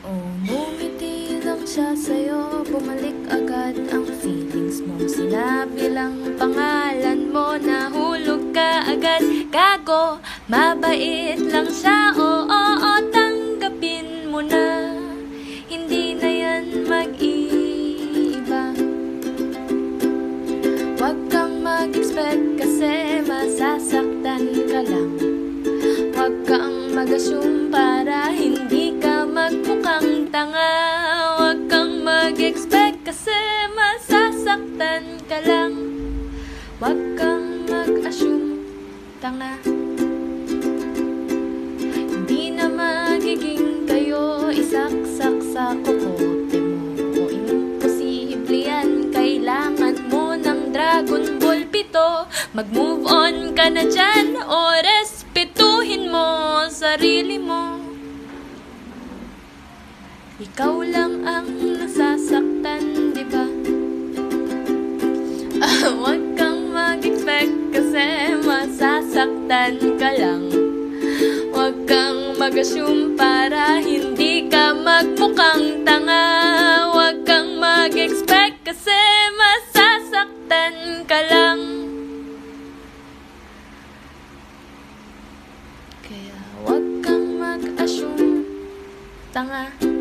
Ngumiti lang siya sa'yo, bumalik agad ang feelings mo. Sinabi lang pangalan mo, nahulog ka agad. Gago, mabait lang siya, oo, tanggapin mo na. Hindi na yan mag-iiba. Huwag kang mag-expect kasi masasaktan ka lang. Huwag kang mag-assume para hindi ka magmukhang tanga. Huwag kang mag-expect kasi masasaktan ka lang. Huwag kang mag-assume, tanga. Hindi na magiging kayo, isaksak sa kokote mo. O imposible yan, kailangan mo ng Dragon Ball pito. Mag-move on ka na dyan o respetuhin mo sarili mo. Ikaw lang ang nasasaktan, diba? Huwag kang mag-expect kasi masasaktan ka lang. Huwag kang mag-assume para hindi ka magmukhang tanga. Huwag kang mag-expect kasi masasaktan ka lang. Kaya huwag kang mag-assume, tanga.